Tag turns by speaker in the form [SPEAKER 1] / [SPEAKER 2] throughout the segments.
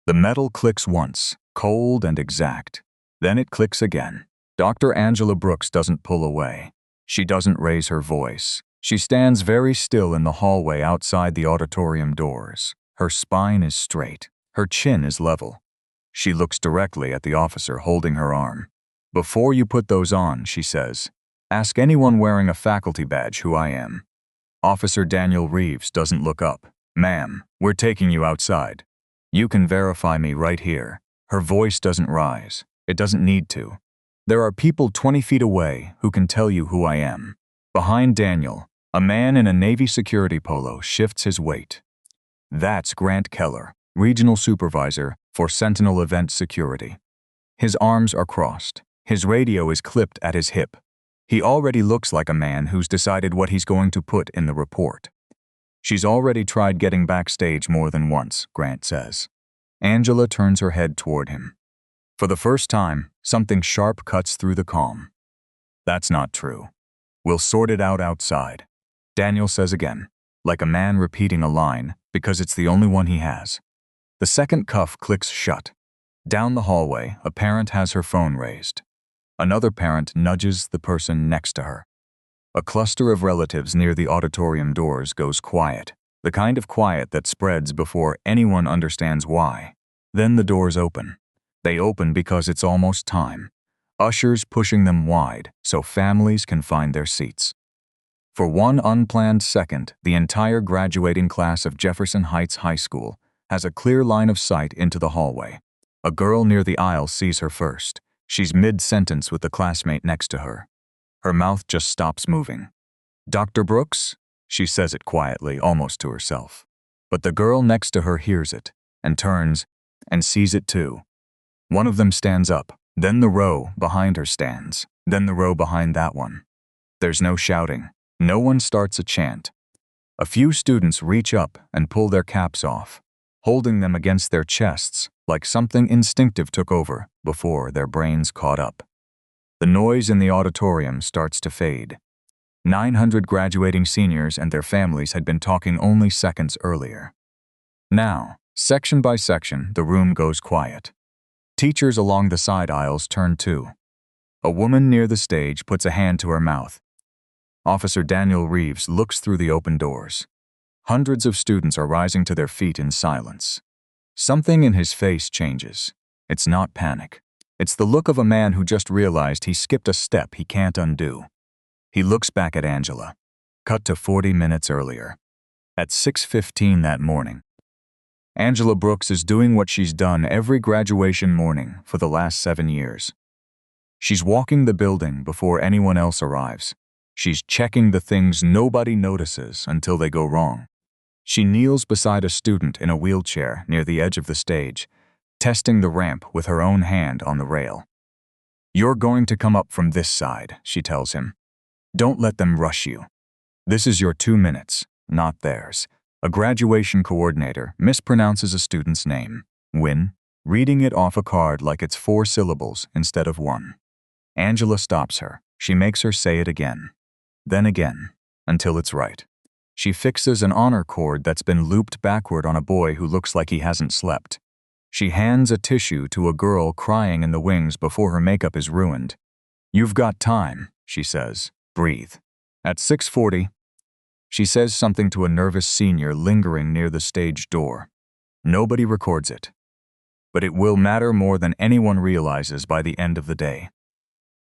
[SPEAKER 1] The metal clicks once, cold and exact. Then it clicks again. Dr. Angela Brooks doesn't pull away. She doesn't raise her voice. She stands very still in the hallway outside the auditorium doors. Her spine is straight. Her chin is level. She looks directly at the officer holding her arm. "Before you put those on," she says, "ask anyone wearing a faculty badge who I am." Officer Daniel Reeves doesn't look up. "Ma'am, we're taking you outside. You can verify me right here." Her voice doesn't rise. It doesn't need to. "There are people 20 feet away who can tell you who I am." Behind Daniel, a man in a Navy security polo shifts his weight. That's Grant Keller, Regional Supervisor for Sentinel Event Security. His arms are crossed. His radio is clipped at his hip. He already looks like a man who's decided what he's going to put in the report. "She's already tried getting backstage more than once," Grant says. Angela turns her head toward him. For the first time, something sharp cuts through the calm. "That's not true. We'll sort it out outside," Daniel says again, like a man repeating a line because it's the only one he has. The second cuff clicks shut. Down the hallway, a parent has her phone raised. Another parent nudges the person next to her. A cluster of relatives near the auditorium doors goes quiet, the kind of quiet that spreads before anyone understands why. Then the doors open. They open because it's almost time. Ushers pushing them wide so families can find their seats. For one unplanned second, the entire graduating class of Jefferson Heights High School has a clear line of sight into the hallway. A girl near the aisle sees her first. She's mid-sentence with the classmate next to her. Her mouth just stops moving. "Dr. Brooks?" She says it quietly, almost to herself. But the girl next to her hears it, and turns, and sees it too. One of them stands up, then the row behind her stands, then the row behind that one. There's no shouting. No one starts a chant. A few students reach up and pull their caps off, holding them against their chests like something instinctive took over before their brains caught up. The noise in the auditorium starts to fade. 900 graduating seniors and their families had been talking only seconds earlier. Now, section by section, the room goes quiet. Teachers along the side aisles turn too. A woman near the stage puts a hand to her mouth. Officer Daniel Reeves looks through the open doors. Hundreds of students are rising to their feet in silence. Something in his face changes. It's not panic. It's the look of a man who just realized he skipped a step he can't undo. He looks back at Angela. Cut to 40 minutes earlier. At 6:15 that morning. Angela Brooks is doing what she's done every graduation morning for the last 7 years. She's walking the building before anyone else arrives. She's checking the things nobody notices until they go wrong. She kneels beside a student in a wheelchair near the edge of the stage, testing the ramp with her own hand on the rail. "You're going to come up from this side," she tells him. "Don't let them rush you. This is your 2 minutes, not theirs." A graduation coordinator mispronounces a student's name, Win, reading it off a card like it's 4 syllables instead of 1. Angela stops her. She makes her say it again. Then again, until it's right. She fixes an honor cord that's been looped backward on a boy who looks like he hasn't slept. She hands a tissue to a girl crying in the wings before her makeup is ruined. "You've got time," she says. "Breathe." At 6:40, she says something to a nervous senior lingering near the stage door. Nobody records it. But it will matter more than anyone realizes by the end of the day.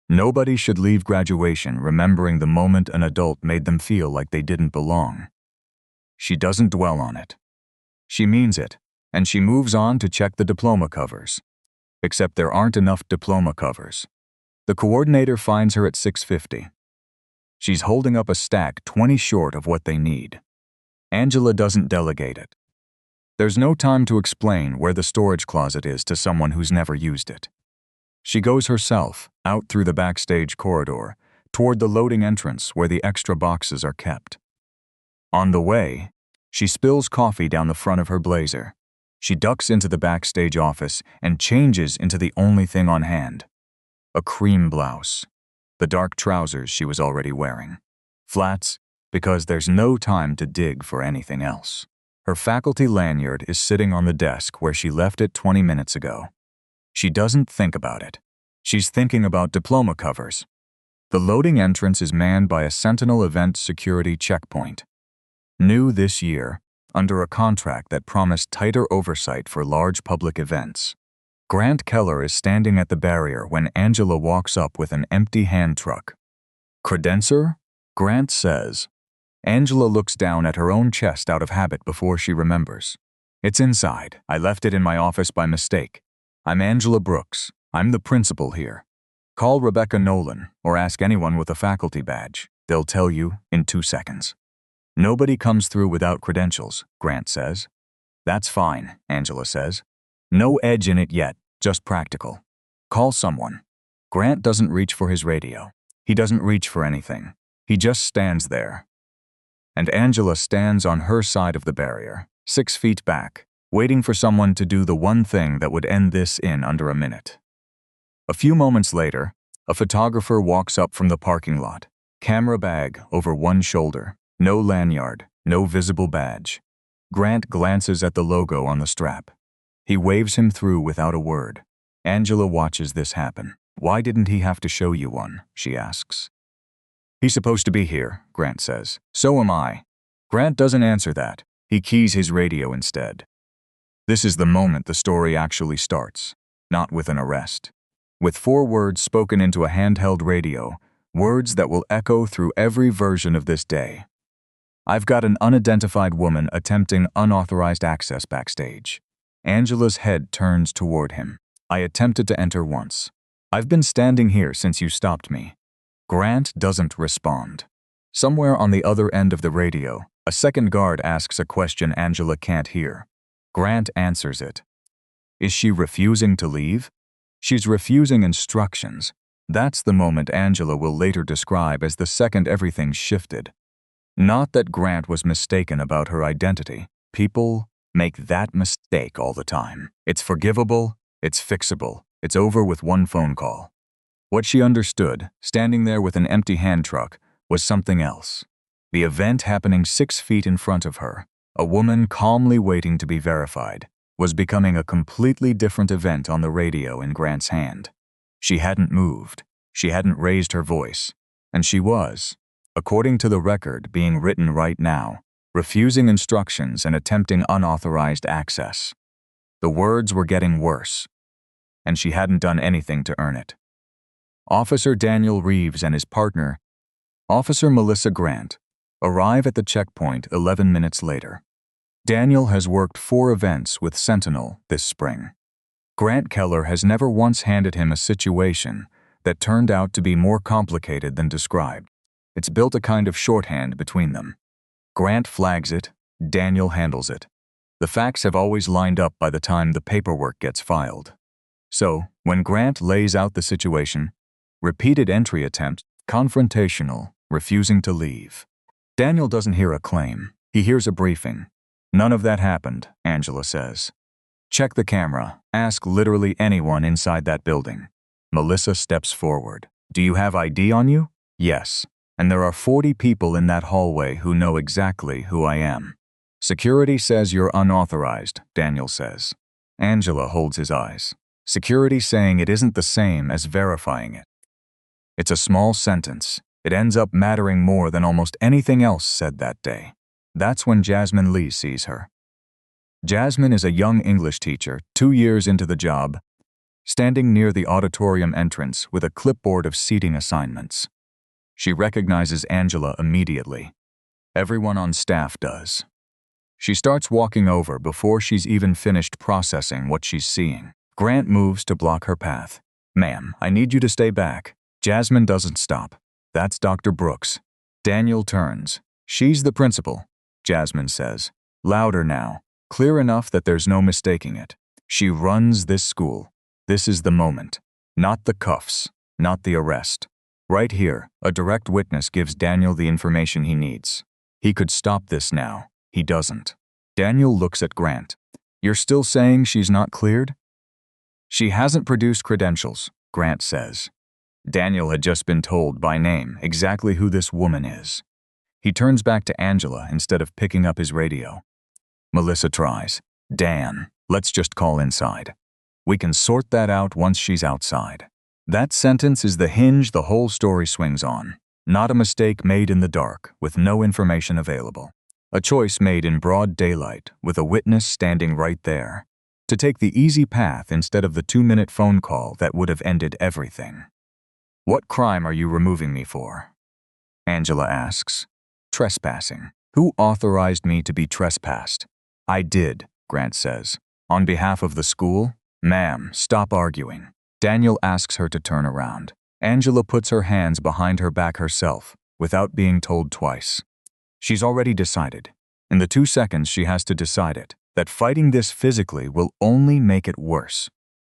[SPEAKER 1] Nobody should leave graduation remembering the moment an adult made them feel like they didn't belong. She doesn't dwell on it. She means it, and she moves on to check the diploma covers. Except there aren't enough diploma covers. The coordinator finds her at 6:50. She's holding up a stack 20 short of what they need. Angela doesn't delegate it. There's no time to explain where the storage closet is to someone who's never used it. She goes herself, out through the backstage corridor, toward the loading entrance where the extra boxes are kept. On the way, she spills coffee down the front of her blazer. She ducks into the backstage office and changes into the only thing on hand. A cream blouse. The dark trousers she was already wearing. Flats, because there's no time to dig for anything else. Her faculty lanyard is sitting on the desk where she left it 20 minutes ago. She doesn't think about it. She's thinking about diploma covers. The loading entrance is manned by a Sentinel event security checkpoint. New this year, under a contract that promised tighter oversight for large public events. Grant Keller is standing at the barrier when Angela walks up with an empty hand truck. "Credencer?" Grant says. Angela looks down at her own chest out of habit before she remembers. "It's inside. I left it in my office by mistake. I'm Angela Brooks. I'm the principal here. Call Rebecca Nolan or ask anyone with a faculty badge. They'll tell you in 2 seconds." "Nobody comes through without credentials," Grant says. "That's fine," Angela says. "No edge in it yet, just practical. Call someone." Grant doesn't reach for his radio. He doesn't reach for anything. He just stands there. And Angela stands on her side of the barrier, 6 feet back, waiting for someone to do the one thing that would end this in under a minute. A few moments later, a photographer walks up from the parking lot, camera bag over one shoulder, no lanyard, no visible badge. Grant glances at the logo on the strap. He waves him through without a word. Angela watches this happen. "Why didn't he have to show you one?" she asks. "He's supposed to be here," Grant says. "So am I." Grant doesn't answer that. He keys his radio instead. This is the moment the story actually starts, not with an arrest. With 4 words spoken into a handheld radio, words that will echo through every version of this day. "I've got an unidentified woman attempting unauthorized access backstage." Angela's head turns toward him. "I attempted to enter once. I've been standing here since you stopped me." Grant doesn't respond. Somewhere on the other end of the radio, a second guard asks a question Angela can't hear. Grant answers it. Is she refusing to leave? She's refusing instructions. That's the moment Angela will later describe as the second everything shifted. Not that Grant was mistaken about her identity. People make that mistake all the time. It's forgivable, it's fixable, it's over with one phone call. What she understood, standing there with an empty hand truck, was something else. The event happening 6 feet in front of her, a woman calmly waiting to be verified, was becoming a completely different event on the radio in Grant's hand. She hadn't moved, she hadn't raised her voice, and she was, according to the record being written right now, refusing instructions and attempting unauthorized access. The words were getting worse, and she hadn't done anything to earn it. Officer Daniel Reeves and his partner, Officer Melissa Grant, arrive at the checkpoint 11 minutes later. Daniel has worked 4 events with Sentinel this spring. Grant Keller has never once handed him a situation that turned out to be more complicated than described. It's built a kind of shorthand between them. Grant flags it, Daniel handles it. The facts have always lined up by the time the paperwork gets filed. So, when Grant lays out the situation, repeated entry attempt, confrontational, refusing to leave. Daniel doesn't hear a claim. He hears a briefing. "None of that happened," Angela says. "Check the camera. Ask literally anyone inside that building." Melissa steps forward. "Do you have ID on you?" "Yes. And there are 40 people in that hallway who know exactly who I am." "Security says you're unauthorized," Daniel says. Angela holds his eyes. Security saying it isn't the same as verifying it. It's a small sentence. It ends up mattering more than almost anything else said that day. That's when Jasmine Lee sees her. Jasmine is a young English teacher, 2 years into the job, standing near the auditorium entrance with a clipboard of seating assignments. She recognizes Angela immediately. Everyone on staff does. She starts walking over before she's even finished processing what she's seeing. Grant moves to block her path. "Ma'am, I need you to stay back." Jasmine doesn't stop. "That's Dr. Brooks." Daniel turns. "She's the principal," Jasmine says. Louder now, clear enough that there's no mistaking it. "She runs this school. This is the moment. Not the cuffs, not the arrest. Right here, a direct witness gives Daniel the information he needs. He could stop this now. He doesn't." Daniel looks at Grant. "You're still saying she's not cleared?" "She hasn't produced credentials," Grant says. Daniel had just been told by name exactly who this woman is. He turns back to Angela instead of picking up his radio. Melissa tries. Dan, let's just call inside. We can sort that out once she's outside. That sentence is the hinge the whole story swings on. Not a mistake made in the dark, with no information available. A choice made in broad daylight, with a witness standing right there. To take the easy path instead of the 2-minute phone call that would have ended everything. What crime are you removing me for? Angela asks. Trespassing. Who authorized me to be trespassed? I did, Grant says. On behalf of the school? Ma'am, stop arguing. Daniel asks her to turn around. Angela puts her hands behind her back herself, without being told twice. She's already decided. In the 2 seconds she has to decide it, that fighting this physically will only make it worse.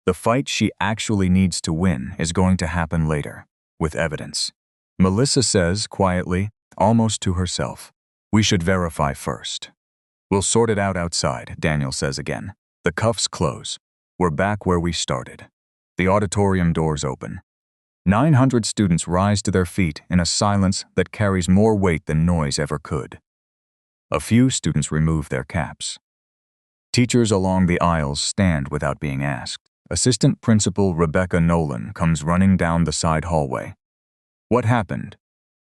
[SPEAKER 1] The fight she actually needs to win is going to happen later, with evidence. Melissa says, quietly, almost to herself, we should verify first. We'll sort it out outside, Daniel says again. The cuffs close. We're back where we started. The auditorium doors open. 900 students rise to their feet in a silence that carries more weight than noise ever could. A few students remove their caps. Teachers along the aisles stand without being asked. Assistant Principal Rebecca Nolan comes running down the side hallway. What happened?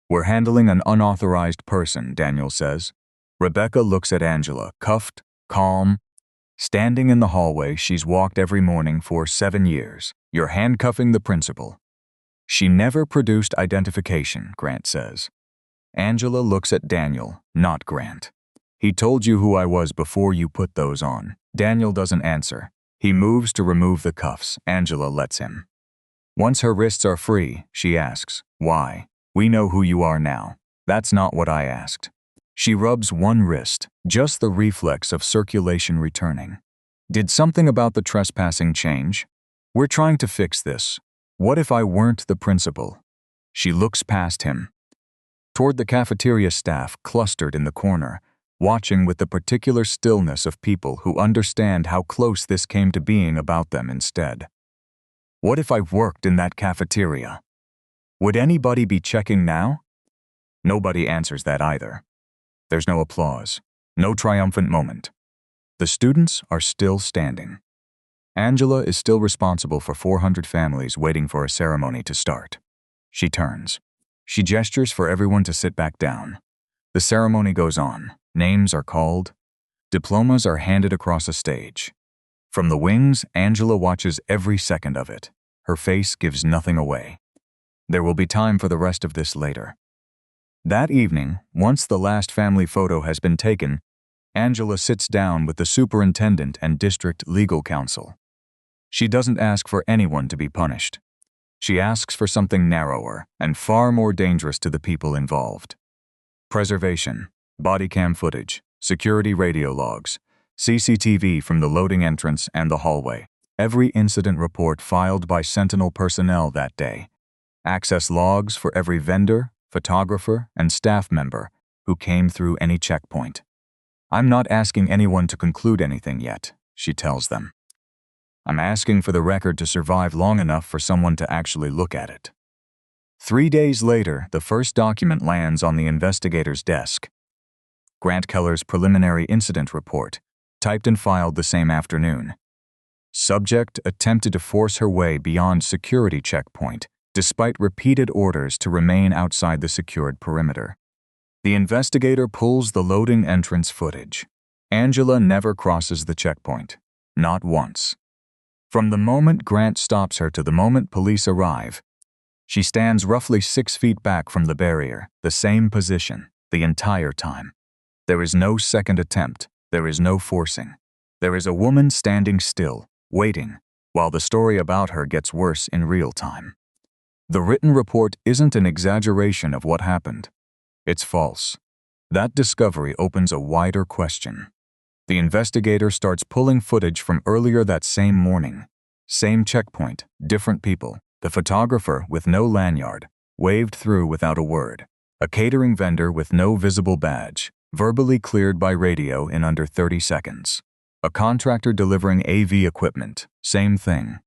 [SPEAKER 1] We're handling an unauthorized person, Daniel says. Rebecca looks at Angela, cuffed, calm. Standing in the hallway she's walked every morning for 7 years. You're handcuffing the principal. She never produced identification, Grant says. Angela looks at Daniel, not Grant. He told you who I was before you put those on. Daniel doesn't answer. He moves to remove the cuffs. Angela lets him. Once her wrists are free, she asks, why? We know who you are now. That's not what I asked. She rubs one wrist, just the reflex of circulation returning. Did something about the trespassing change? We're trying to fix this. What if I weren't the principal? She looks past him, toward the cafeteria staff clustered in the corner, watching with the particular stillness of people who understand how close this came to being about them instead. What if I worked in that cafeteria? Would anybody be checking now? Nobody answers that either. There's no applause, no triumphant moment. The students are still standing. Angela is still responsible for 400 families waiting for a ceremony to start. She turns. She gestures for everyone to sit back down. The ceremony goes on. Names are called. Diplomas are handed across a stage. From the wings, Angela watches every second of it. Her face gives nothing away. There will be time for the rest of this later. That evening, once the last family photo has been taken, Angela sits down with the superintendent and district legal counsel. She doesn't ask for anyone to be punished. She asks for something narrower and far more dangerous to the people involved. Preservation, body cam footage, security radio logs, CCTV from the loading entrance and the hallway, every incident report filed by Sentinel personnel that day, access logs for every vendor, photographer, and staff member who came through any checkpoint. I'm not asking anyone to conclude anything yet, she tells them. I'm asking for the record to survive long enough for someone to actually look at it. 3 days later, the first document lands on the investigator's desk. Grant Keller's preliminary incident report, typed and filed the same afternoon. Subject attempted to force her way beyond security checkpoint, despite repeated orders to remain outside the secured perimeter. The investigator pulls the loading entrance footage. Angela never crosses the checkpoint, not once. From the moment Grant stops her to the moment police arrive, she stands roughly 6 feet back from the barrier, the same position, the entire time. There is no second attempt. There is no forcing. There is a woman standing still, waiting, while the story about her gets worse in real time. The written report isn't an exaggeration of what happened. It's false. That discovery opens a wider question. The investigator starts pulling footage from earlier that same morning. Same checkpoint, different people. The photographer with no lanyard, waved through without a word. A catering vendor with no visible badge, verbally cleared by radio in under 30 seconds. A contractor delivering AV equipment, same thing.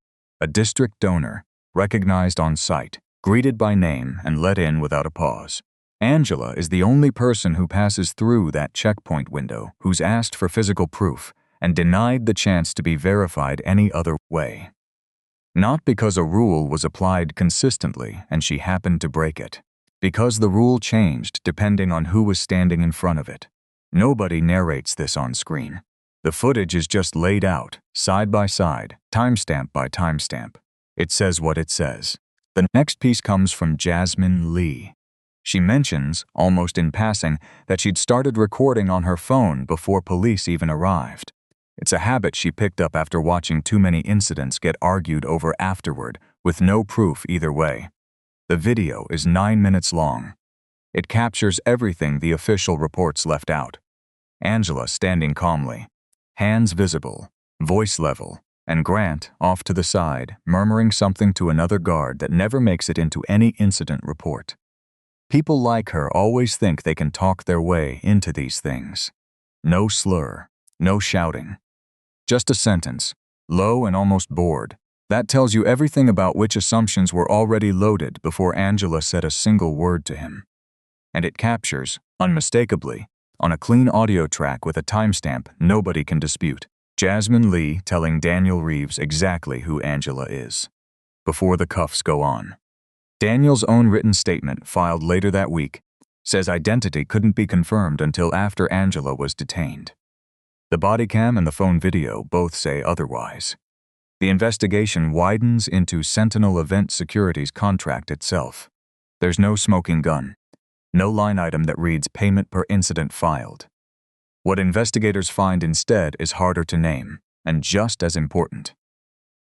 [SPEAKER 1] A district donor, recognized on site, greeted by name and let in without a pause. Angela is the only person who passes through that checkpoint window who's asked for physical proof and denied the chance to be verified any other way. Not because a rule was applied consistently and she happened to break it. Because the rule changed depending on who was standing in front of it. Nobody narrates this on screen. The footage is just laid out, side by side, timestamp by timestamp. It says what it says. The next piece comes from Jasmine Lee. She mentions, almost in passing, that she'd started recording on her phone before police even arrived. It's a habit she picked up after watching too many incidents get argued over afterward, with no proof either way. The video is 9 minutes long. It captures everything the official reports left out. Angela standing calmly, hands visible, voice level, and Grant off to the side, murmuring something to another guard that never makes it into any incident report. People like her always think they can talk their way into these things. No slur, no shouting. Just a sentence, low and almost bored. That tells you everything about which assumptions were already loaded before Angela said a single word to him. And it captures, unmistakably, on a clean audio track with a timestamp nobody can dispute, Jasmine Lee telling Daniel Reeves exactly who Angela is. Before the cuffs go on. Daniel's own written statement, filed later that week, says identity couldn't be confirmed until after Angela was detained. The body cam and the phone video both say otherwise. The investigation widens into Sentinel Event Security's contract itself. There's no smoking gun. No line item that reads payment per incident filed. What investigators find instead is harder to name, and just as important.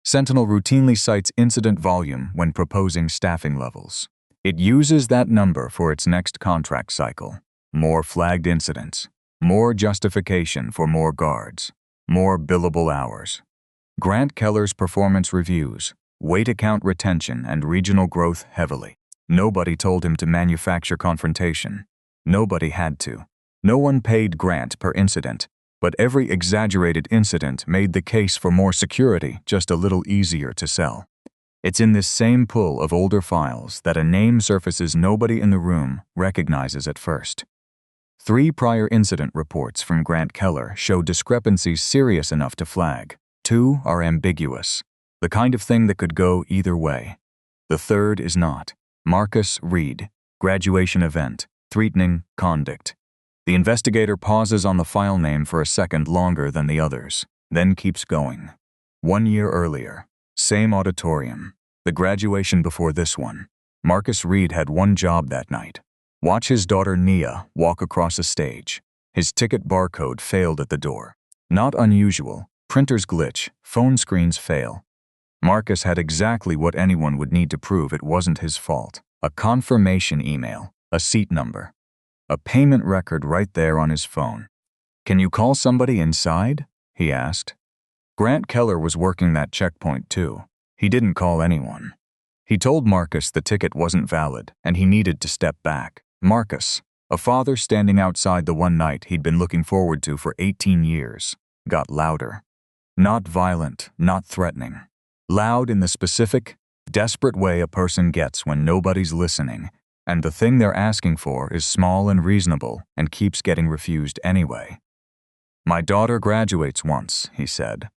[SPEAKER 1] Sentinel routinely cites incident volume when proposing staffing levels. It uses that number for its next contract cycle. More flagged incidents. More justification for more guards. More billable hours. Grant Keller's performance reviews, weight account retention, and regional growth heavily. Nobody told him to manufacture confrontation. Nobody had to. No one paid Grant per incident, but every exaggerated incident made the case for more security just a little easier to sell. It's in this same pool of older files that a name surfaces nobody in the room recognizes at first. 3 prior incident reports from Grant Keller show discrepancies serious enough to flag. 2 are ambiguous, the kind of thing that could go either way. The third is not. Marcus Reed, graduation event, threatening conduct. The investigator pauses on the file name for a second longer than the others, then keeps going. 1 year earlier, same auditorium, the graduation before this one. Marcus Reed had one job that night. Watch his daughter Nia walk across a stage. His ticket barcode failed at the door. Not unusual. Printers glitch, phone screens fail. Marcus had exactly what anyone would need to prove it wasn't his fault. A confirmation email, a seat number, a payment record right there on his phone. "Can you call somebody inside?" he asked. Grant Keller was working that checkpoint too. He didn't call anyone. He told Marcus the ticket wasn't valid and he needed to step back. Marcus, a father standing outside the one night he'd been looking forward to for 18 years, got louder. Not violent, not threatening. Loud in the specific, desperate way a person gets when nobody's listening, and the thing they're asking for is small and reasonable and keeps getting refused anyway. "My daughter graduates once," he said.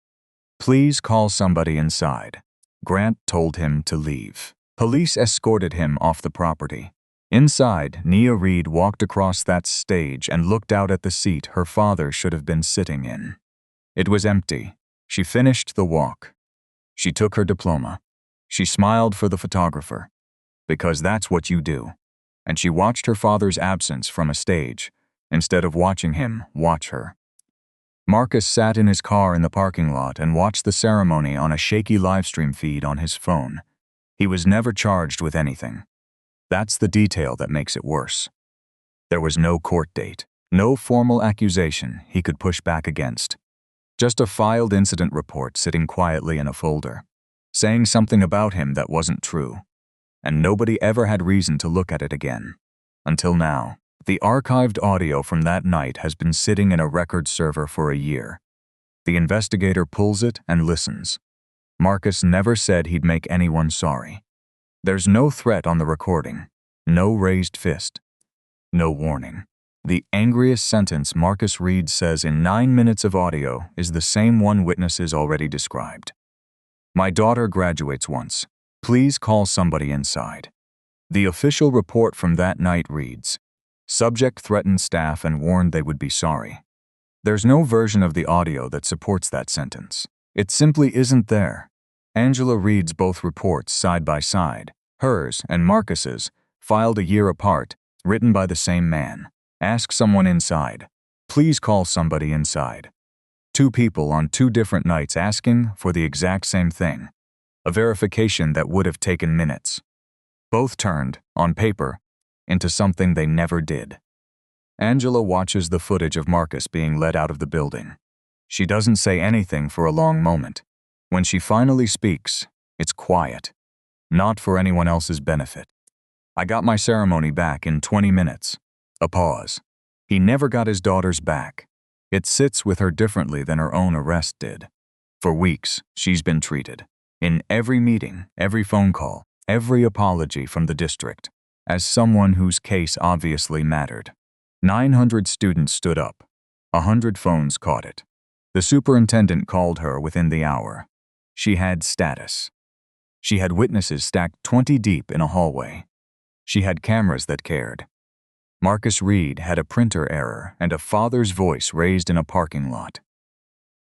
[SPEAKER 1] "Please call somebody inside." Grant told him to leave. Police escorted him off the property. Inside, Nia Reed walked across that stage and looked out at the seat her father should have been sitting in. It was empty. She finished the walk. She took her diploma. She smiled for the photographer, because that's what you do. And she watched her father's absence from a stage, instead of watching him watch her. Marcus sat in his car in the parking lot and watched the ceremony on a shaky livestream feed on his phone. He was never charged with anything. That's the detail that makes it worse. There was no court date, no formal accusation he could push back against. Just a filed incident report sitting quietly in a folder, saying something about him that wasn't true. And nobody ever had reason to look at it again. Until now. The archived audio from that night has been sitting in a record server for a year. The investigator pulls it and listens. Marcus never said he'd make anyone sorry. There's no threat on the recording, no raised fist. No warning. The angriest sentence Marcus Reed says in 9 minutes of audio is the same one witnesses already described. "My daughter graduates once. Please call somebody inside." The official report from that night reads, "Subject threatened staff and warned they would be sorry." There's no version of the audio that supports that sentence. It simply isn't there. Angela reads both reports side by side, hers and Marcus's, filed a year apart, written by the same man. "Ask someone inside. Please call somebody inside." Two people on two different nights asking for the exact same thing. A verification that would have taken minutes. Both turned, on paper, into something they never did. Angela watches the footage of Marcus being led out of the building. She doesn't say anything for a long moment. When she finally speaks, it's quiet. Not for anyone else's benefit. "I got my ceremony back in 20 minutes. A pause. He never got his daughter's back. It sits with her differently than her own arrest did. For weeks, she's been treated. In every meeting, every phone call, every apology from the district, as someone whose case obviously mattered. 900 students stood up. 100 phones caught it. The superintendent called her within the hour. She had status. She had witnesses stacked 20 deep in a hallway. She had cameras that cared. Marcus Reed had a printer error and a father's voice raised in a parking lot.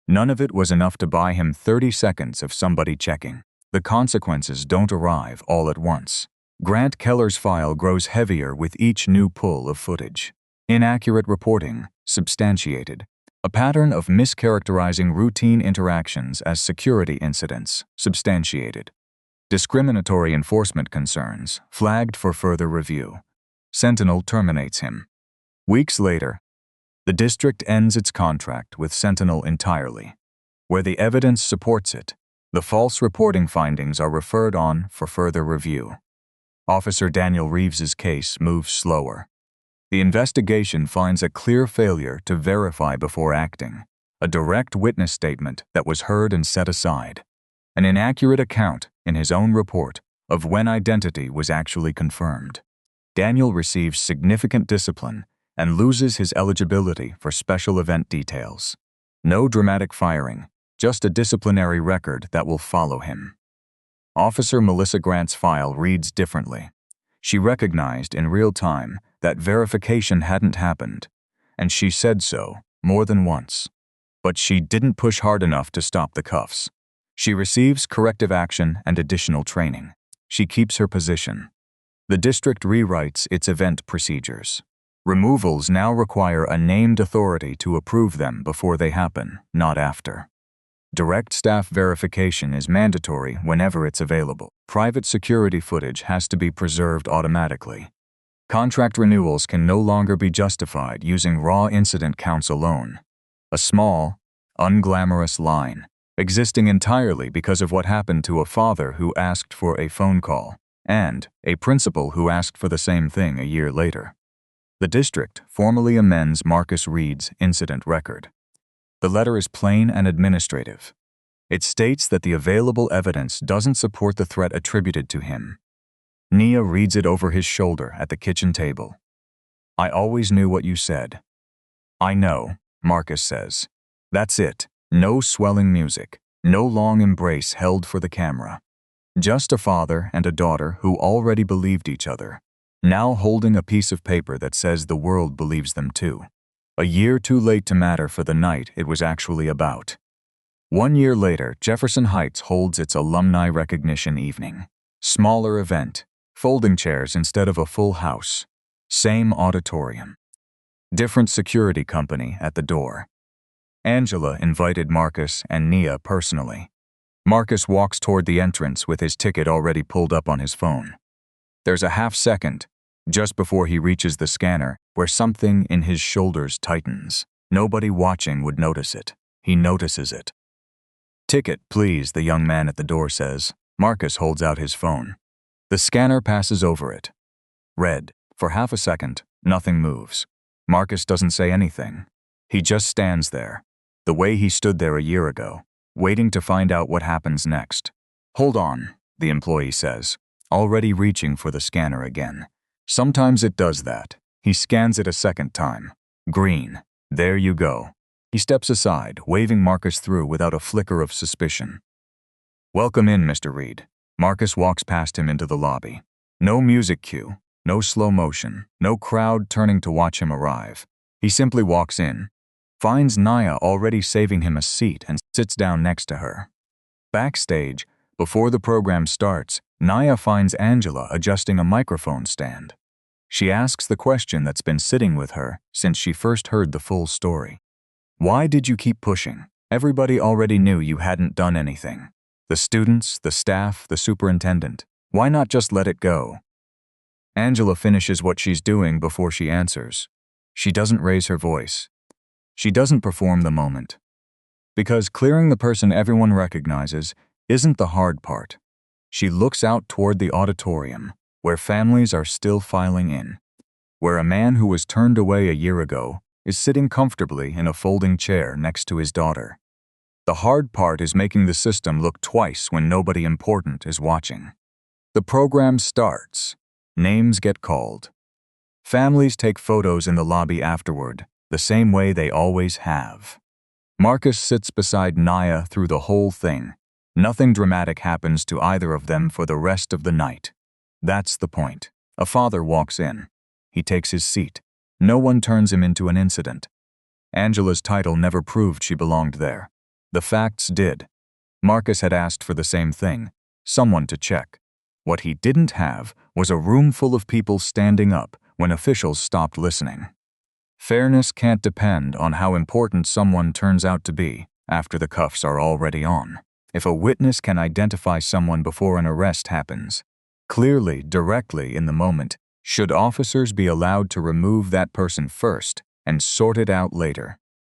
[SPEAKER 1] None of it was enough to buy him 30 seconds of somebody checking. The consequences don't arrive all at once. Grant Keller's file grows heavier with each new pull of footage. Inaccurate reporting, substantiated. A pattern of mischaracterizing routine interactions as security incidents, substantiated. Discriminatory enforcement concerns, flagged for further review. Sentinel terminates him. Weeks later, the district ends its contract with Sentinel entirely. Where the evidence supports it, the false reporting findings are referred on for further review. Officer Daniel Reeves's case moves slower. The investigation finds a clear failure to verify before acting, a direct witness statement that was heard and set aside, an inaccurate account in his own report of when identity was actually confirmed. Daniel receives significant discipline and loses his eligibility for special event details. No dramatic firing, just a disciplinary record that will follow him. Officer Melissa Grant's file reads differently. She recognized in real time that verification hadn't happened, and she said so more than once. But she didn't push hard enough to stop the cuffs. She receives corrective action and additional training. She keeps her position. The district rewrites its event procedures. Removals now require a named authority to approve them before they happen, not after. Direct staff verification is mandatory whenever it's available. Private security footage has to be preserved automatically. Contract renewals can no longer be justified using raw incident counts alone. A small, unglamorous line, existing entirely because of what happened to a father who asked for a phone call, and a principal who asked for the same thing a year later. The district formally amends Marcus Reed's incident record. The letter is plain and administrative. It states that the available evidence doesn't support the threat attributed to him. Nia reads it over his shoulder at the kitchen table. "I always knew what you said." "I know," Marcus says. That's it. No swelling music. No long embrace held for the camera. Just a father and a daughter who already believed each other, now holding a piece of paper that says the world believes them too. A year too late to matter for the night it was actually about. 1 year later, Jefferson Heights holds its alumni recognition evening. Smaller event. Folding chairs instead of a full house. Same auditorium. Different security company at the door. Angela invited Marcus and Nia personally. Marcus walks toward the entrance with his ticket already pulled up on his phone. There's a half second, just before he reaches the scanner, where something in his shoulders tightens. Nobody watching would notice it. He notices it. "Ticket, please," the young man at the door says. Marcus holds out his phone. The scanner passes over it. Red. For half a second, nothing moves. Marcus doesn't say anything. He just stands there, the way he stood there a year ago, waiting to find out what happens next. "Hold on," the employee says, already reaching for the scanner again. Sometimes it does that. He scans it a second time. Green. There you go. He steps aside, waving Marcus through without a flicker of suspicion. Welcome in, Mr. Reed. Marcus walks past him into the lobby. No music cue, no slow motion, no crowd turning to watch him arrive. He simply walks in, finds Naya already saving him a seat, and sits down next to her. Backstage, before the program starts, Naya finds Angela adjusting a microphone stand. She asks the question that's been sitting with her since she first heard the full story. Why did you keep pushing? Everybody already knew you hadn't done anything. The students, the staff, the superintendent. Why not just let it go? Angela finishes what she's doing before she answers. She doesn't raise her voice. She doesn't perform the moment. Because clearing the person everyone recognizes isn't the hard part. She looks out toward the auditorium, where families are still filing in, where a man who was turned away a year ago is sitting comfortably in a folding chair next to his daughter. The hard part is making the system look twice when nobody important is watching. The program starts. Names get called. Families take photos in the lobby afterward, the same way they always have. Marcus sits beside Naya through the whole thing. Nothing dramatic happens to either of them for the rest of the night. That's the point. A father walks in. He takes his seat. No one turns him into an incident. Angela's title never proved she belonged there. The facts did. Marcus had asked for the same thing, someone to check. What he didn't have was a room full of people standing up when officials stopped listening. Fairness can't depend on how important someone turns out to be after the cuffs are already on. If a witness can identify someone before an arrest happens, clearly, directly in the moment, should officers be allowed to remove that person first and sort it out later?